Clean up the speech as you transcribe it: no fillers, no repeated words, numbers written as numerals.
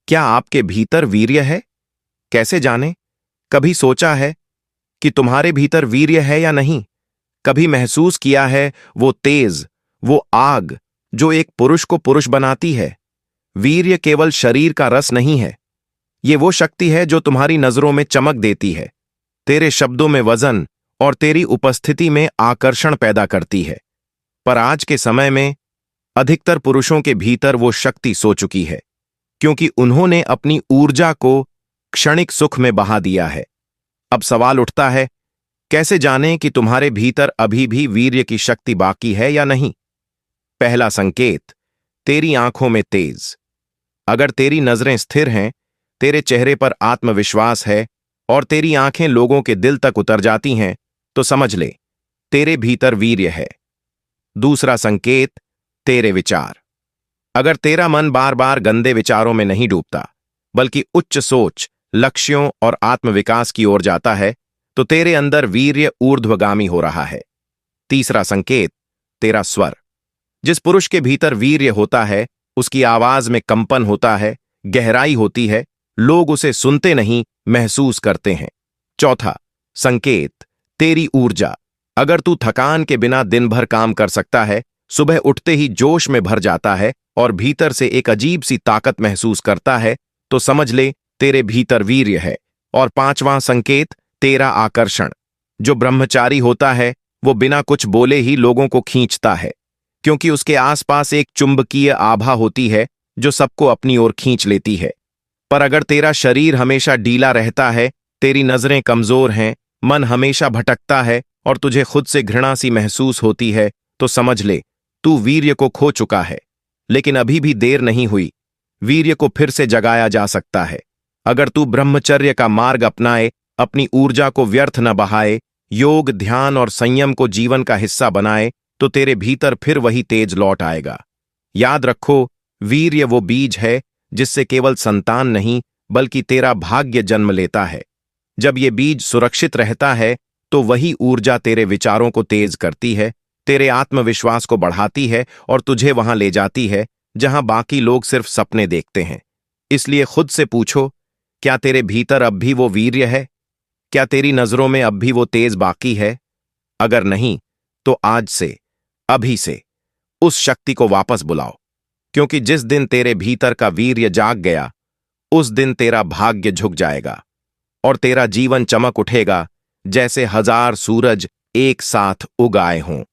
क्या आपके भीतर वीर्य है? कैसे जाने? कभी सोचा है कि तुम्हारे भीतर वीर्य है या नहीं? कभी महसूस किया है वो तेज, वो आग जो एक पुरुष को पुरुष बनाती है? वीर्य केवल शरीर का रस नहीं है। ये वो शक्ति है जो तुम्हारी नजरों में चमक देती है, तेरे शब्दों में वजन और तेरी उपस्थिति में आकर्षण पैदा करती है। पर आज के समय में अधिकतर पुरुषों के भीतर वो शक्ति सो चुकी है, क्योंकि उन्होंने अपनी ऊर्जा को क्षणिक सुख में बहा दिया है। अब सवाल उठता है, कैसे जानें कि तुम्हारे भीतर अभी भी वीर्य की शक्ति बाकी है या नहीं? पहला संकेत, तेरी आंखों में तेज। अगर तेरी नजरें स्थिर हैं, तेरे चेहरे पर आत्मविश्वास है और तेरी आंखें लोगों के दिल तक उतर जाती हैं, तो समझ ले, तेरे भीतर वीर्य है। दूसरा संकेत, तेरे विचार। अगर तेरा मन बार बार गंदे विचारों में नहीं डूबता, बल्कि उच्च सोच, लक्ष्यों और आत्मविकास की ओर जाता है, तो तेरे अंदर वीर्य ऊर्ध्वगामी हो रहा है। तीसरा संकेत, तेरा स्वर। जिस पुरुष के भीतर वीर्य होता है, उसकी आवाज में कंपन होता है, गहराई होती है, लोग उसे सुनते नहीं, महसूस करते हैं। चौथा संकेत, तेरी ऊर्जा। अगर तू थकान के बिना दिन भर काम कर सकता है, सुबह उठते ही जोश में भर जाता है और भीतर से एक अजीब सी ताकत महसूस करता है, तो समझ ले, तेरे भीतर वीर्य है। और पांचवां संकेत, तेरा आकर्षण। जो ब्रह्मचारी होता है, वो बिना कुछ बोले ही लोगों को खींचता है, क्योंकि उसके आसपास एक चुंबकीय आभा होती है जो सबको अपनी ओर खींच लेती है। पर अगर तेरा शरीर हमेशा ढीला रहता है, तेरी नजरें कमजोर हैं, मन हमेशा भटकता है और तुझे खुद से घृणा सी महसूस होती है, तो समझ ले, तू वीर्य को खो चुका है। लेकिन अभी भी देर नहीं हुई, वीर्य को फिर से जगाया जा सकता है। अगर तू ब्रह्मचर्य का मार्ग अपनाए, अपनी ऊर्जा को व्यर्थ न बहाए, योग, ध्यान और संयम को जीवन का हिस्सा बनाए, तो तेरे भीतर फिर वही तेज लौट आएगा। याद रखो, वीर्य वो बीज है जिससे केवल संतान नहीं, बल्कि तेरा भाग्य जन्म लेता है। जब ये बीज सुरक्षित रहता है, तो वही ऊर्जा तेरे विचारों को तेज करती है, तेरे आत्मविश्वास को बढ़ाती है और तुझे वहां ले जाती है जहां बाकी लोग सिर्फ सपने देखते हैं। इसलिए खुद से पूछो, क्या तेरे भीतर अब भी वो वीर्य है? क्या तेरी नजरों में अब भी वो तेज बाकी है? अगर नहीं, तो आज से, अभी से उस शक्ति को वापस बुलाओ, क्योंकि जिस दिन तेरे भीतर का वीर्य जाग गया, उस दिन तेरा भाग्य झुक जाएगा और तेरा जीवन चमक उठेगा, जैसे 1000 सूरज एक साथ उग आए हों।